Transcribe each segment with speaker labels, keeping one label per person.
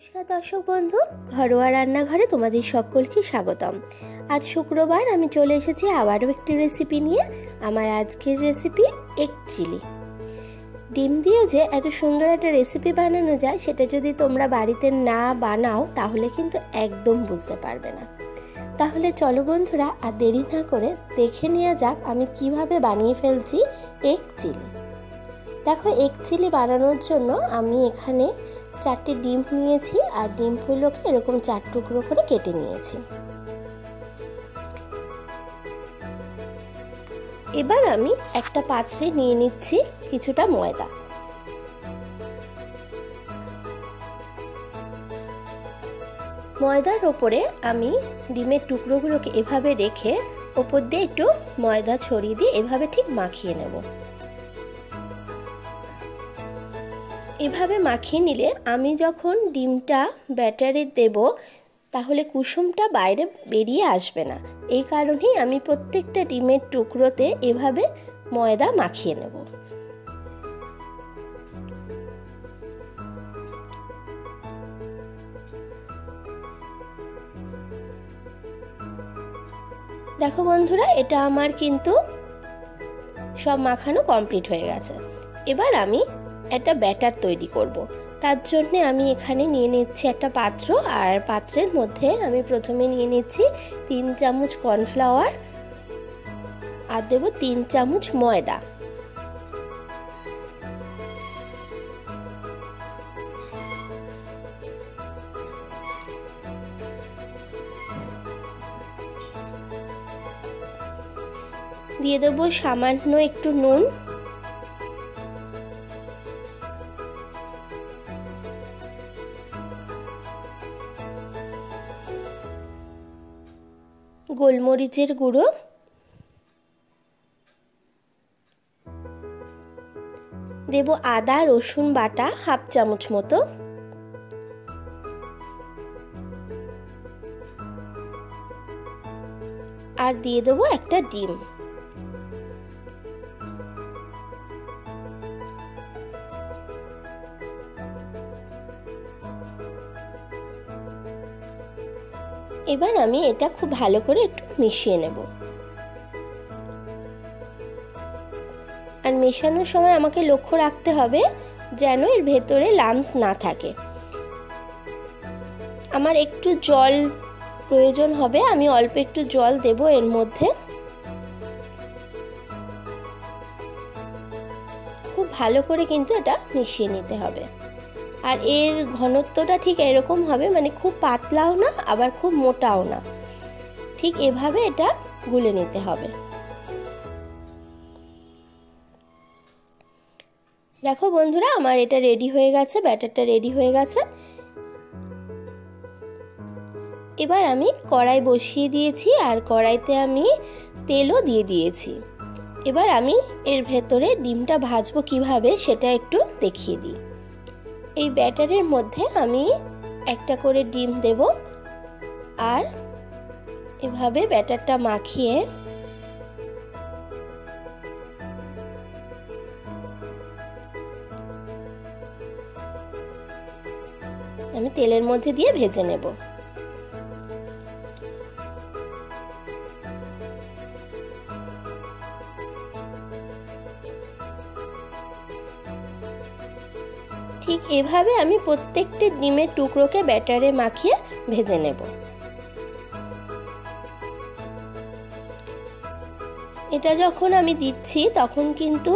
Speaker 1: নমস্কার দর্শক বন্ধু, ঘরোয়া রান্নাঘরে তোমাদের সকলকে স্বাগতম। আজ শুক্রবার আমি চলে এসেছি আবারও একটি রেসিপি নিয়ে। আমার আজকের রেসিপি এগ চিলি। ডিম দিয়েও যে এত সুন্দর একটা রেসিপি বানানো যায় সেটা যদি তোমরা বাড়িতে না বানাও তাহলে কিন্তু একদম বুঝতে পারবে না। তাহলে চলো বন্ধুরা, আর দেরি না করে দেখে নেওয়া যাক আমি কিভাবে বানিয়ে ফেলছি এগ চিলি। দেখো, এগ চিলি বানানোর জন্য আমি এখানে 4টি ডিম নিয়েছি আর ডিমগুলোকে এরকম 4 টুকরো করে কেটে নিয়েছি। এবার আমি একটা পাত্রে নিয়ে নিচ্ছি কিছুটা ময়দা। ময়দার ওপরে আমি ডিমের টুকরোগুলোকে এভাবে রেখে ওপর দিয়ে একটু ময়দা ছড়িয়ে দিয়ে এভাবে ঠিক মাখিয়ে নেব। এভাবে মাখিয়ে নিলে আমি যখন ডিমটা ব্যাটারে দেব তাহলে কুসুমটা বাইরে বেরিয়ে আসবে না। এই কারণেই আমি প্রত্যেকটা ডিমের টুকরোতে এভাবে ময়দা মাখিয়ে নেব। দেখো বন্ধুরা, এটা আমার কিন্তু সব মাখানো কমপ্লিট হয়ে গেছে। এবার আমি একটা ব্যাটার তৈরি করব। তার জন্য আমি এখানে নিয়ে নিচ্ছি একটা পাত্র, আর পাত্রের মধ্যে আমি প্রথমে নিয়ে নিচ্ছি 3 চামচ কর্নফ্লাওয়ার আর দেব 3 চামচ ময়দা। দিয়ে দেবো সামান্য একটু নুন, গোলমরিচের গুঁড়ো, দেব আদা রসুন বাটা 1/2 চামচ মতো, আর দিয়ে দেবো একটা ডিম। এবার আমি এটা খুব ভালো করে একটু মিশিয়ে নেব। আর মেশানোর সময় আমাকে লক্ষ্য রাখতে হবে যেন এর ভেতরে লামস না থাকে। আমার একটু জল প্রয়োজন হবে, আমি অল্প একটু জল দেব এর মধ্যে। খুব ভালো করে কিন্তু এটা মিশিয়ে নিতে হবে। আর এর ঘনত্বটা ঠিক এরকম হবে, মানে খুব পাতলাও না আবার খুব মোটাও না, ঠিক এভাবে এটা গুলে নিতে হবে। দেখো বন্ধুরা, আমার এটা রেডি হয়ে গেছে, ব্যাটারটা রেডি হয়ে গেছে। এবার আমি কড়াই বসিয়ে দিয়েছি আর কড়াইতে আমি তেলও দিয়ে দিয়েছি। এবার আমি এর ভেতরে ডিমটা ভাজবো কিভাবে সেটা একটু দেখিয়ে দিই। এই ব্যাটারের মধ্যে আমি একটা করে ডিম দেব আর এভাবে ব্যাটারটা মাখিয়ে আমি তেলের মধ্যে দিয়ে ভেজে নেব। ঠিক এভাবে আমি প্রত্যেকটা ডিমের টুকরোকে ব্যাটারে মাখিয়ে ভেজে নেব। এটা যখন আমি দিচ্ছি তখন কিন্তু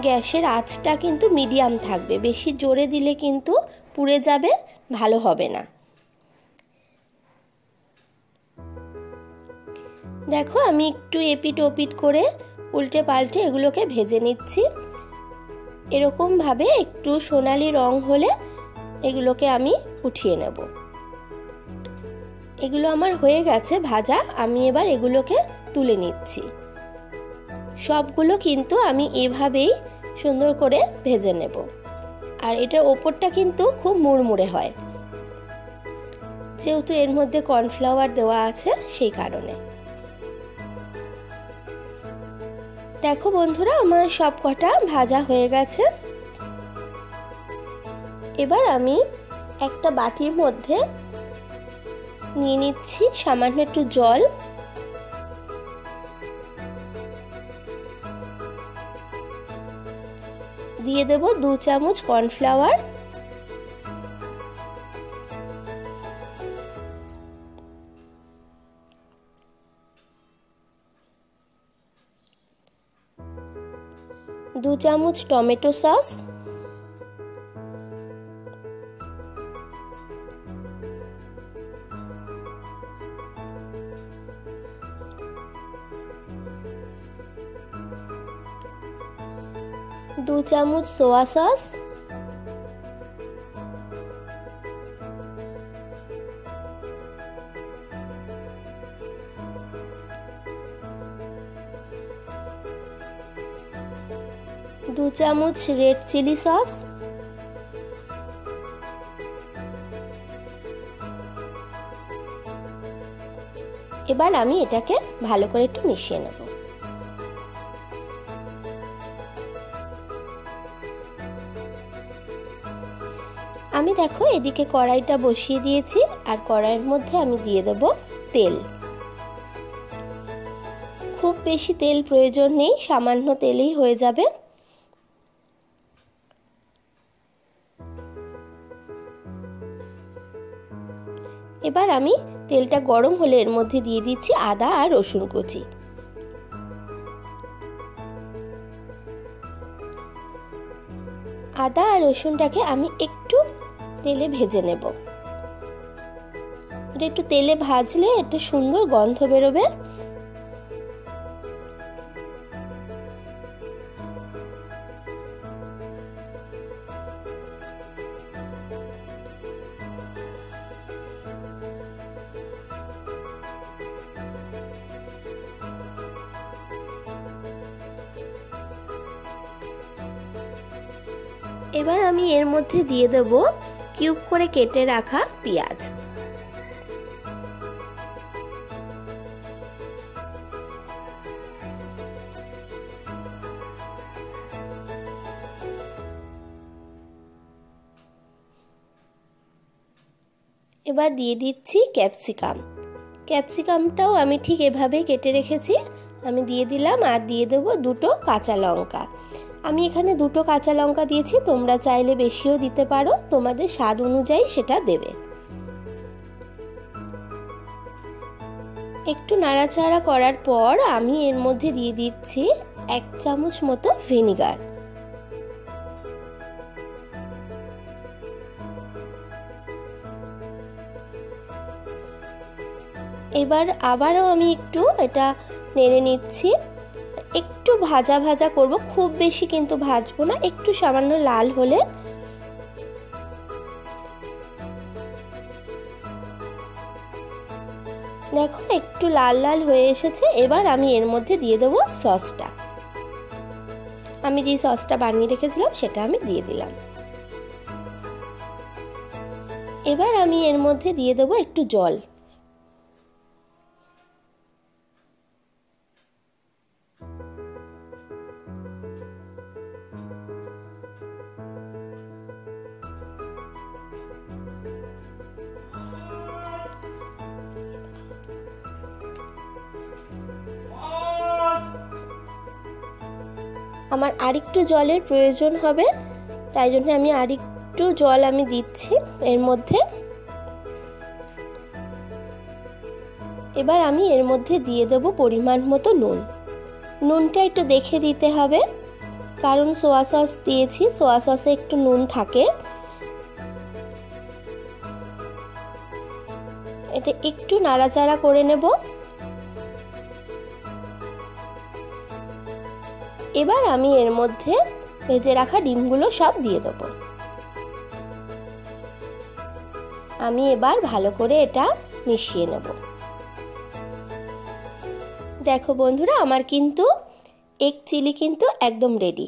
Speaker 1: গ্যাসের আঁচটা কিন্তু মিডিয়াম থাকবে, বেশি জোরে দিলে কিন্তু পুড়ে যাবে, ভালো হবে না। দেখো, আমি একটু এপিট ওপিট করে উল্টে পাল্টে এগুলোকে ভেজে নিচ্ছি। এরকম ভাবে একটু সোনালি রং হলে এগুলোকে আমি উঠিয়ে নেব। এগুলো আমার হয়ে গেছে ভাজা, আমি এবার এগুলোকে তুলে নিচ্ছি। সবগুলো কিন্তু আমি এভাবেই সুন্দর করে ভেজে নেব। আর এটার ওপরটা কিন্তু খুব মুড়মুড়ে হয়, যেহেতু এর মধ্যে কর্নফ্লাওয়ার দেওয়া আছে সেই কারণে। দেখো বন্ধুরা, আমার সব কটা ভাজা হয়ে গেছে। এবার আমি একটা বাটির মধ্যে নিয়ে নিচ্ছি সামান্য একটু জল, দিয়ে দেব 2 চামচ কর্নফ্লাওয়ার, দু চামচ টমেটো সস, दो चामच सोया सॉस, दो चामच रेड चिली सॉस, এবার আমি এটাকে ভালো করে একটু মিশিয়ে নেব। আমি দেখো এদিকে কড়াইটা বসিয়ে দিয়েছি, আর কড়াইয়ের মধ্যে আমি দিয়ে দেব তেল। খুব বেশি তেল প্রয়োজন নেই, সামান্য তেলেই হয়ে যাবে। এবার আমি তেলটা গরম হলে এর মধ্যে দিয়ে দিচ্ছি আদা আর রসুন কুচি। আদা আর রসুনটাকে আমি একটু তেলে ভেজে নেব। এটা একটু তেলে ভাজলে একটা সুন্দর গন্ধ বেরোবে। এবার আমি এর মধ্যে দিয়ে দেব কিউব করে কেটে রাখা পেঁয়াজ। এবার দিয়ে দিচ্ছি ক্যাপসিকাম। ক্যাপসিকামটাও আমি ঠিক এভাবেই কেটে রেখেছি, আমি দিয়ে দিলাম। আর দিয়ে দেবো 2টো কাঁচা লঙ্কা। আমি এখানে 2টো কাঁচা লঙ্কা দিয়েছি, তোমরা চাইলে বেশিও দিতে পারো, তোমাদের স্বাদ অনুযায়ী সেটা দেবে। একটু নাড়াচাড়া করার পর আমি এর মধ্যে দিয়ে দিচ্ছি 1 চামচ মতো ভিনিগার। এবার আবারও আমি একটু এটা নেড়ে নিচ্ছি। একটু ভাজা ভাজা করব, খুব বেশি কিন্তু ভাজবো না, একটু সামান্য লাল হলে। দেখো একটু লাল লাল হয়ে এসেছে। এবার আমি এর মধ্যে দিয়ে দেবো সসটা। আমি যে সসটা বানিয়ে রেখেছিলাম সেটা আমি দিয়ে দিলাম। এবার আমি এর মধ্যে দিয়ে দেবো একটু জল। আমার আরেকটু জলের প্রয়োজন হবে, তাই জন্য আমি আরেকটু জল আমি দিচ্ছি এর মধ্যে। এবার আমি এর মধ্যে দিয়ে দেব পরিমাণ মতো নুন। নুনটা একটু দেখে দিতে হবে, কারণ সোয়া সস দিয়েছি, সোয়া সসে একটু নুন থাকে। এটা একটু নাড়াচাড়া করে নেব। এবার আমি এর মধ্যে ভেজে রাখা ডিমগুলো সব দিয়ে দেব। আমি এবার ভালো করে এটা মিশিয়ে নেব। দেখো বন্ধুরা, আমার কিন্তু এগ চিলি কিন্তু একদম রেডি।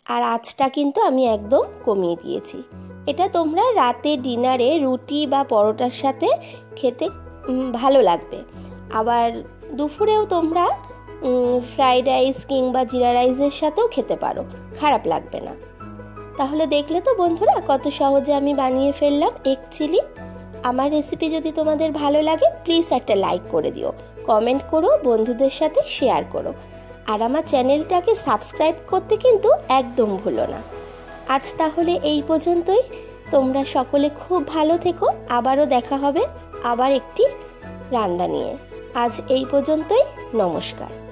Speaker 1: আর আঁচটা কিন্তু আমি একদম কমিয়ে দিয়েছি। এটা তোমরা রাতে ডিনারে রুটি বা পরোটার সাথে খেতে ভালো লাগবে। আবার দুপুরেও তোমরা ফ্রাইড রাইস কিংবা জিরা রাইসের সাথেও খেতে পারো, খারাপ লাগবে না। তাহলে দেখলে তো বন্ধুরা কত সহজে আমি বানিয়ে ফেললাম এগ চিলি। আমার রেসিপি যদি তোমাদের ভালো লাগে প্লিজ একটা লাইক করে দিও, কমেন্ট করো, বন্ধুদের সাথে শেয়ার করো, আর আমার চ্যানেলটাকে সাবস্ক্রাইব করতে কিন্তু একদম ভুলো না। আজ তাহলে এই পর্যন্তই। তোমরা সকলে খুব ভালো থেকো। আবারও দেখা হবে আবার একটি রান্না নিয়ে। আজ এই পর্যন্তই। নমস্কার।